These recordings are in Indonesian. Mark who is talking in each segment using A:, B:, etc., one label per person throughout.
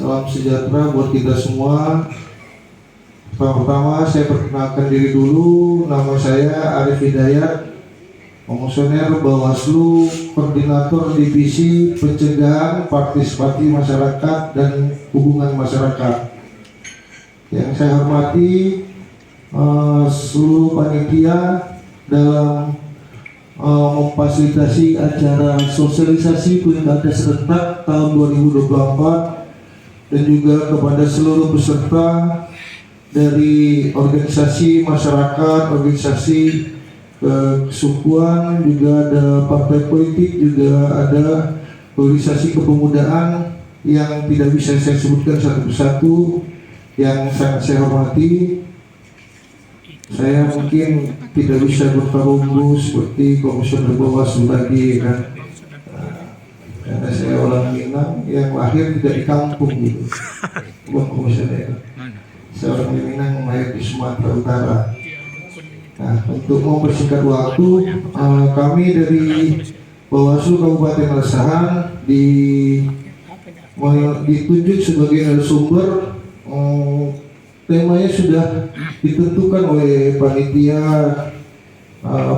A: Salam sejahtera buat kita semua. Pertama-tama saya perkenalkan diri dulu. Nama saya Arif Hidayat, Komisioner Bawaslu, Koordinator Divisi Pencegahan Partisipasi Masyarakat dan Hubungan Masyarakat. Yang saya hormati seluruh panitia dalam memfasilitasi acara sosialisasi Pilkada serentak tahun 2024 dan juga kepada seluruh peserta dari organisasi masyarakat, organisasi kesukuan, juga ada partai politik, juga ada organisasi kepemudaan yang tidak bisa saya sebutkan satu persatu yang sangat saya hormati. Saya mungkin tidak bisa bertarung seperti Komisioner Bawaslu lagi kan, karena saya orang Minang yang lahir tidak di kampung gitu, bukan komisioner. Saya orang Minang lahir di Sumatera Utara. Nah, untuk mempersingkat waktu, kami dari Bawaslu Kabupaten Asahan ditunjuk sebagai narasumber. Temanya sudah ditentukan oleh panitia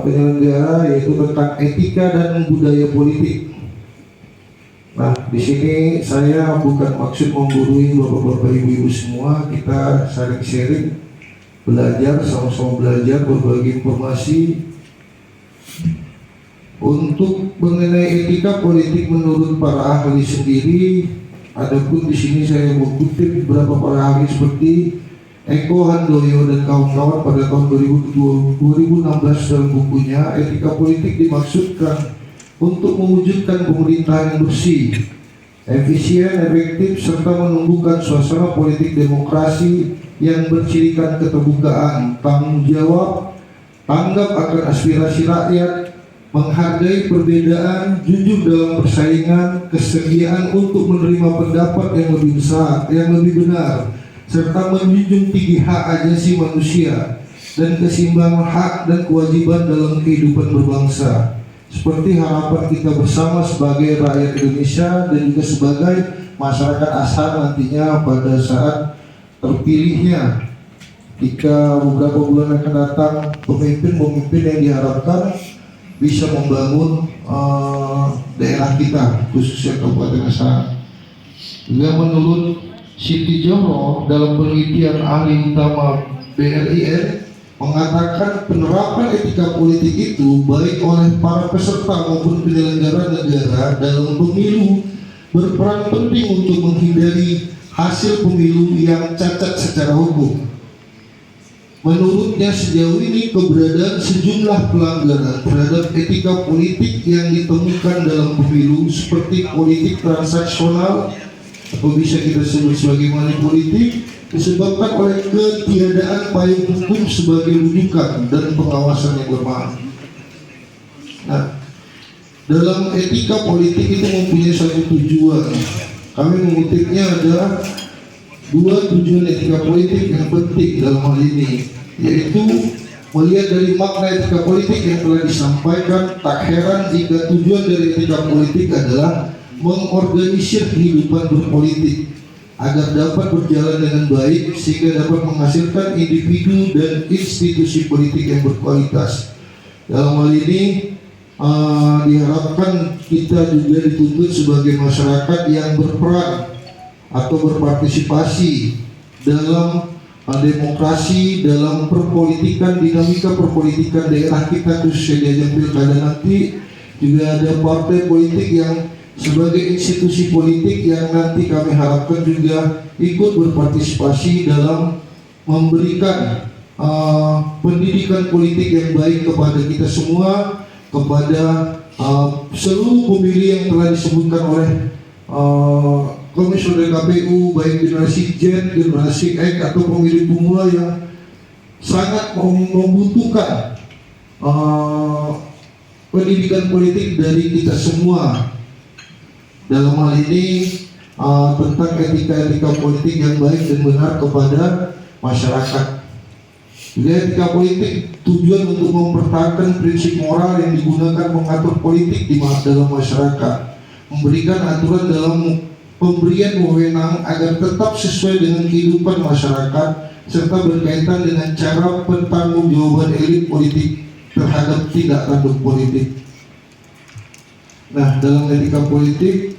A: penyelenggara, yaitu tentang etika dan budaya politik. Nah, di sini saya bukan maksud menggurui bapak-bapak ibu-ibu semua. Kita saling sharing, belajar, sama-sama belajar, berbagi informasi. Untuk mengenai etika politik menurut para ahli sendiri, adapun di sini saya mengutip beberapa para ahli seperti Eko Handoyo dan kawan-kawan pada tahun 2016 dalam bukunya Etika Politik dimaksudkan untuk mewujudkan pemerintahan yang bersih, efisien, efektif, serta menumbuhkan suasana politik demokrasi yang bercirikan keterbukaan, tanggung jawab, tanggap akan aspirasi rakyat, menghargai perbedaan, jujur dalam persaingan, kesediaan untuk menerima pendapat yang lebih besar, yang lebih benar, serta menjunjung tinggi hak asasi manusia dan keseimbangan hak dan kewajiban dalam kehidupan berbangsa, seperti harapan kita bersama sebagai rakyat Indonesia dan juga sebagai masyarakat asal nantinya pada saat terpilihnya jika beberapa bulan akan datang pemimpin-pemimpin yang diharapkan bisa membangun daerah kita, khususnya Kabupaten Asahan. Juga menurut Siti Johro dalam penelitian ahli utama BRIN mengatakan penerapan etika politik itu baik oleh para peserta maupun penyelenggara negara dalam pemilu berperan penting untuk menghindari hasil pemilu yang cacat secara hukum. Menurutnya sejauh ini keberadaan sejumlah pelanggaran terhadap etika politik yang ditemukan dalam pemilu seperti politik transaksional atau bisa kita sebut sebagai money politik disebabkan oleh ketiadaan payung hukum sebagai rujukan dan pengawasan yang lemah. Nah, dalam etika politik itu mempunyai satu tujuan. Kami mengutipnya ada dua tujuan etika politik yang penting dalam hal ini, yaitu melihat dari makna etika politik yang telah disampaikan, tak heran jika tujuan dari etika politik adalah mengorganisir kehidupan berpolitik agar dapat berjalan dengan baik sehingga dapat menghasilkan individu dan institusi politik yang berkualitas. Dalam hal ini diharapkan kita juga dituntut sebagai masyarakat yang berperan atau berpartisipasi dalam demokrasi, dalam perpolitikan, dinamika perpolitikan daerah kita khususnya di ajang pilkada nanti. Juga ada partai politik yang sebagai institusi politik yang nanti kami harapkan juga ikut berpartisipasi dalam memberikan pendidikan politik yang baik kepada kita semua, kepada seluruh pemilih yang telah disebutkan oleh Komisioner KPU, baik generasi Z, generasi X atau pemilih pemula yang sangat membutuhkan pendidikan politik dari kita semua. Dalam hal ini tentang etika politik yang baik dan benar kepada masyarakat. Juga etika politik tujuan untuk mempertahankan prinsip moral yang digunakan mengatur politik di dalam masyarakat, memberikan aturan dalam pemberian wewenang agar tetap sesuai dengan kehidupan masyarakat serta berkaitan dengan cara pertanggungjawaban elit politik terhadap tindak tanduk politik. Nah, dalam etika politik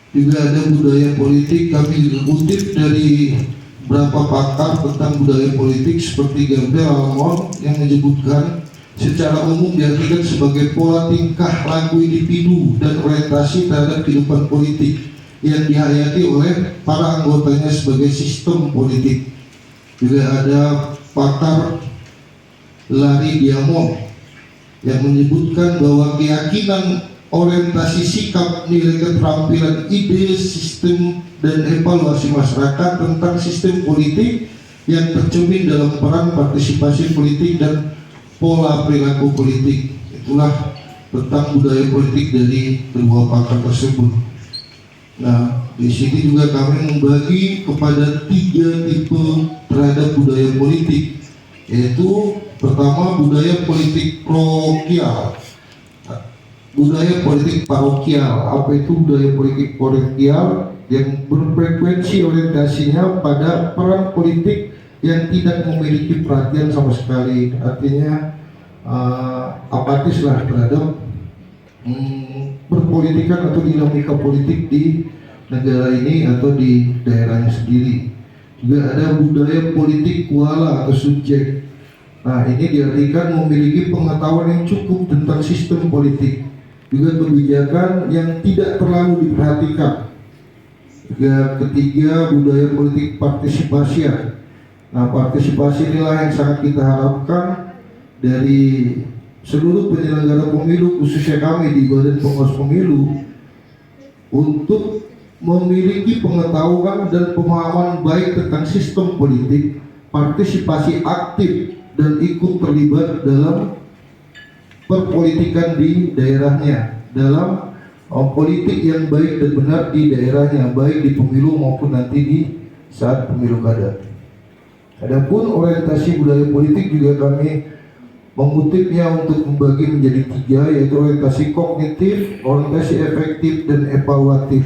A: juga ada budaya politik. Kami juga kutip dari beberapa pakar tentang budaya politik seperti Gabriel Almond yang menyebutkan secara umum diartikan sebagai pola tingkah laku individu dan orientasi terhadap kehidupan politik yang dihayati oleh para anggotanya sebagai sistem politik. Juga ada pakar Larry Diamond yang menyebutkan bahwa keyakinan, orientasi sikap, nilai keterampilan, ide, sistem, dan evaluasi masyarakat tentang sistem politik yang tercermin dalam peran partisipasi politik dan pola perilaku politik. Itulah tentang budaya politik dari kedua pakar tersebut. Nah, di sini juga kami membagi kepada 3 tipe terhadap budaya politik, yaitu pertama budaya politik parokial. Budaya politik parokial, apa itu budaya politik parokial? Yang berfrekuensi orientasinya pada peran politik yang tidak memiliki perhatian sama sekali, artinya apatis lah terhadap perpolitikan atau dinamika politik di negara ini atau di daerahnya sendiri. Juga ada budaya politik kuala atau subjek. Nah, ini diartikan memiliki pengetahuan yang cukup tentang sistem politik, juga kebijakan yang tidak terlalu diperhatikan. Juga ketiga, budaya politik partisipasian. Nah, partisipasi inilah yang sangat kita harapkan dari seluruh penyelenggara pemilu, khususnya kami di Badan Pengawas Pemilu, untuk memiliki pengetahuan dan pemahaman baik tentang sistem politik, partisipasi aktif dan ikut terlibat dalam perpolitikan di daerahnya, dalam politik yang baik dan benar di daerahnya, baik di pemilu maupun nanti di saat pemilu kada. Adapun orientasi budaya politik juga kami mengutipnya untuk membagi menjadi 3, yaitu orientasi kognitif, orientasi efektif, dan evaluatif.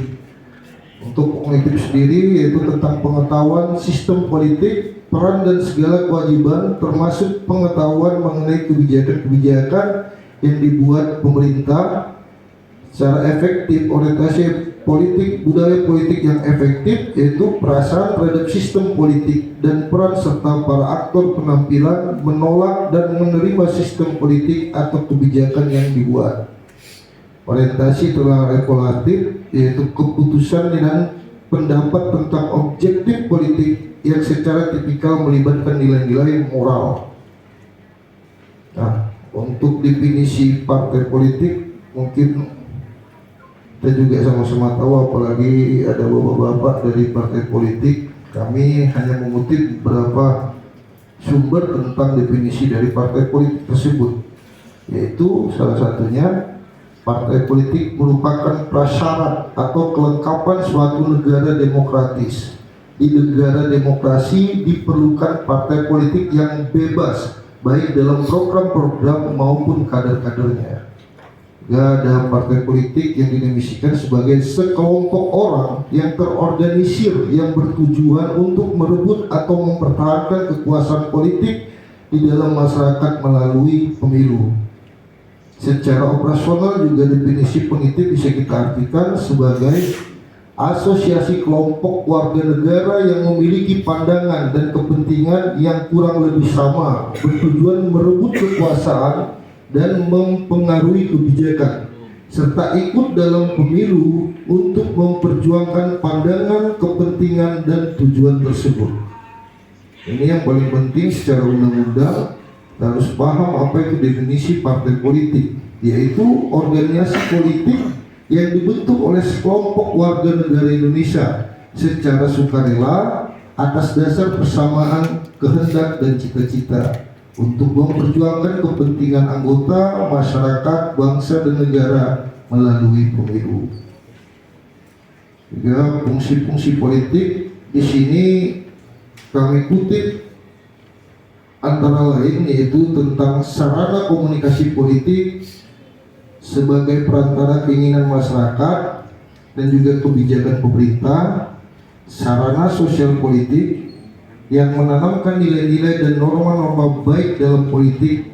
A: Untuk kognitif sendiri yaitu tentang pengetahuan sistem politik, peran dan segala kewajiban, termasuk pengetahuan mengenai kebijakan-kebijakan yang dibuat pemerintah. Secara efektif, orientasi politik, budaya politik yang efektif yaitu perasaan terhadap sistem politik dan peran serta para aktor penampilan menolak dan menerima sistem politik atau kebijakan yang dibuat. Orientasi telah evaluatif yaitu keputusan dan pendapat tentang objektif politik yang secara tipikal melibatkan nilai-nilai moral. Nah, untuk definisi partai politik mungkin kita juga sama-sama tahu, apalagi ada bapak-bapak dari partai politik. Kami hanya mengutip beberapa sumber tentang definisi dari partai politik tersebut, yaitu salah satunya partai politik merupakan prasyarat atau kelengkapan suatu negara demokratis. Di negara demokrasi diperlukan partai politik yang bebas, baik dalam program-program maupun kader-kadernya. Gak ada partai politik yang didefinisikan sebagai sekelompok orang yang terorganisir yang bertujuan untuk merebut atau mempertahankan kekuasaan politik di dalam masyarakat melalui pemilu. Secara operasional juga definisi politik bisa kita artikan sebagai asosiasi kelompok warga negara yang memiliki pandangan dan kepentingan yang kurang lebih sama, bertujuan merebut kekuasaan dan mempengaruhi kebijakan, serta ikut dalam pemilu untuk memperjuangkan pandangan, kepentingan, dan tujuan tersebut. Ini yang paling penting secara undang-undang. Kita harus paham apa itu definisi partai politik, yaitu organisasi politik yang dibentuk oleh sekelompok warga negara Indonesia secara sukarela atas dasar persamaan kehendak dan cita-cita untuk memperjuangkan kepentingan anggota, masyarakat, bangsa, dan negara melalui pemilu. Juga fungsi-fungsi politik di sini kami kutip antara lain yaitu tentang sarana komunikasi politik sebagai perantara keinginan masyarakat, dan juga kebijakan pemerintah, sarana sosial politik yang menanamkan nilai-nilai dan norma-norma baik dalam politik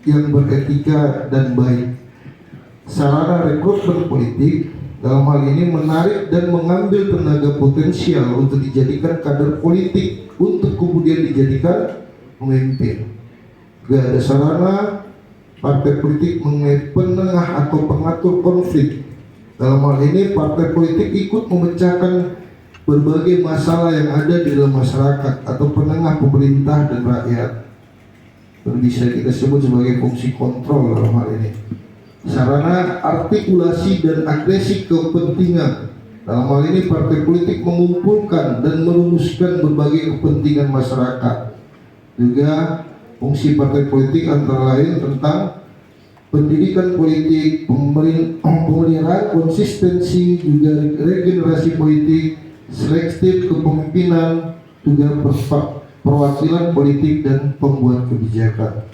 A: yang beretika dan baik. Sarana rekrutmen politik dalam hal ini menarik dan mengambil tenaga potensial untuk dijadikan kader politik untuk kemudian dijadikan pemimpin. Juga ada sarana partai politik mengenai penengah atau pengatur konflik. Dalam hal ini partai politik ikut memecahkan berbagai masalah yang ada di dalam masyarakat atau penengah pemerintah dan rakyat. Bisa kita sebut sebagai fungsi kontrol dalam hal ini. Sarana artikulasi dan agresi kepentingan. Dalam hal ini partai politik mengumpulkan dan merumuskan berbagai kepentingan masyarakat. Juga fungsi partai politik antara lain tentang pendidikan politik, pemeliharaan konsistensi, juga regenerasi politik, selektif kepemimpinan, juga perwakilan politik dan pembuat kebijakan.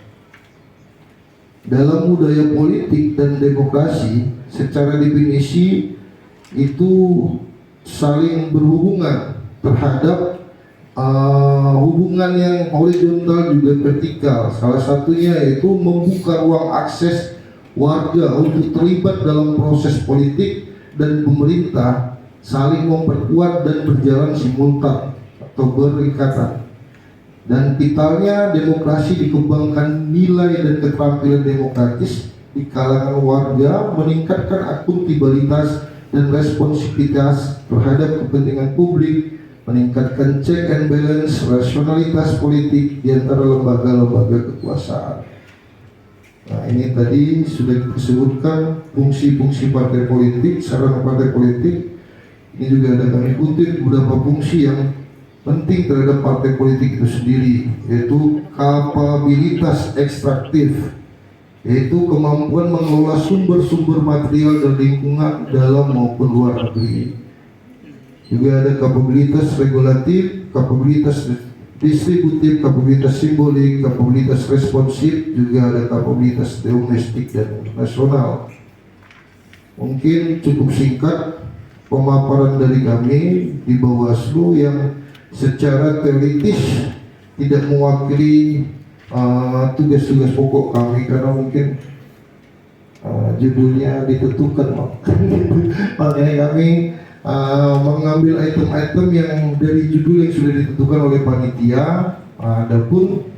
A: Dalam budaya politik dan demokrasi, secara definisi itu saling berhubungan terhadap hubungan yang horizontal juga vertikal. Salah satunya yaitu membuka ruang akses warga untuk terlibat dalam proses politik, dan pemerintah saling memperkuat dan berjalan simultan atau berikatan. Dan vitalnya demokrasi dikembangkan nilai dan keterampilan demokratis di kalangan warga, meningkatkan akuntabilitas dan responsivitas terhadap kepentingan publik, meningkatkan check and balance, rasionalitas politik di antara lembaga-lembaga kekuasaan. Nah, ini tadi sudah disebutkan fungsi-fungsi partai politik, sarana partai politik. Ini juga ada kami kutip beberapa fungsi yang penting terhadap partai politik itu sendiri, yaitu kapabilitas ekstraktif, yaitu kemampuan mengelola sumber-sumber material dan lingkungan dalam maupun luar negeri. Juga ada kapabilitas regulatif, kapabilitas distributif, kapabilitas simbolik, kapabilitas responsif, juga ada kapabilitas domestik dan internasional. Mungkin cukup singkat pemaparan dari kami di Bawaslu yang secara teoritis tidak mewakili tugas-tugas pokok kami, karena mungkin judulnya ditentukan. Makanya kami mengambil item-item yang dari judul yang sudah ditentukan oleh panitia. Adapun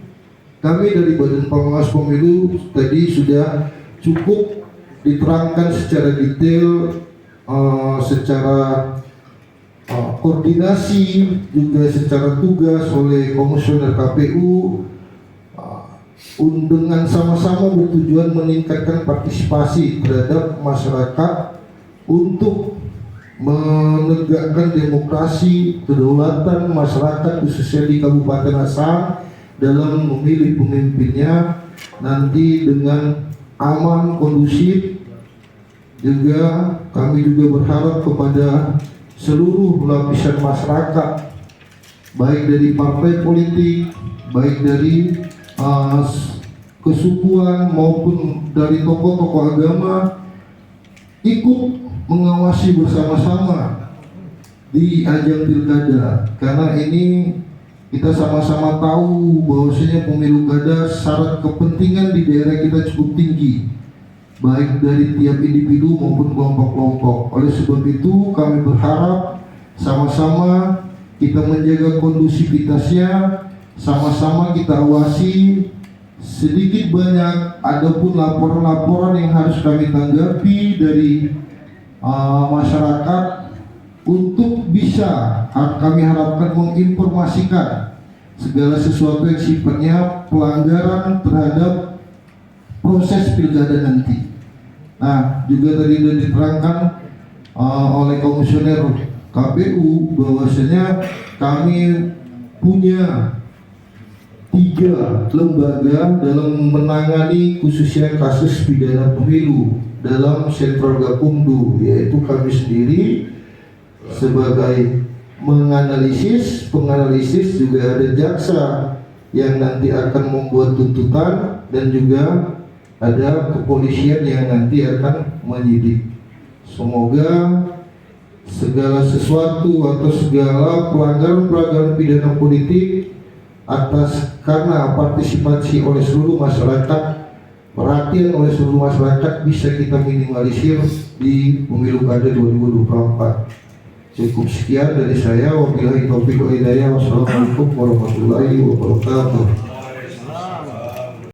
A: kami dari Badan Pengawas Pemilu tadi sudah cukup diterangkan secara detail, secara koordinasi, juga secara tugas oleh komisioner KPU, dengan sama-sama bertujuan meningkatkan partisipasi terhadap masyarakat untuk menegakkan demokrasi, kedaulatan masyarakat khususnya di Kabupaten Asam dalam memilih pemimpinnya nanti dengan aman, kondusif. Juga kami juga berharap kepada seluruh lapisan masyarakat, baik dari partai politik, baik dari kesukuan maupun dari tokoh-tokoh agama, ikut mengawasi bersama-sama di ajang pilkada, karena ini kita sama-sama tahu bahwasanya pemilu kada syarat kepentingan di daerah kita cukup tinggi, baik dari tiap individu maupun kelompok-kelompok. Oleh sebab itu kami berharap sama-sama kita menjaga kondusivitasnya, sama-sama kita awasi. Sedikit banyak adapun laporan-laporan yang harus kami tanggapi dari masyarakat, untuk bisa kami harapkan menginformasikan segala sesuatu yang sifatnya pelanggaran terhadap proses pilkada nanti. Nah, juga tadi sudah diterangkan oleh komisioner KPU bahwasanya kami punya 3 lembaga dalam menangani khususnya kasus pidana pemilu dalam Sentral Gakumdu, yaitu kami sendiri sebagai menganalisis, penganalisis, juga ada jaksa yang nanti akan membuat tuntutan, dan juga ada kepolisian yang nanti akan menyidik. Semoga segala sesuatu atau segala pelanggaran-pelanggaran pidana politik atas karena partisipasi oleh seluruh masyarakat, perhatian oleh seluruh masyarakat bisa kita minimalisir di pemilu kada 2024. Cukup sekian dari saya. Wabillahi taufiq wal hidayah. Wassalamualaikum warahmatullahi wabarakatuh.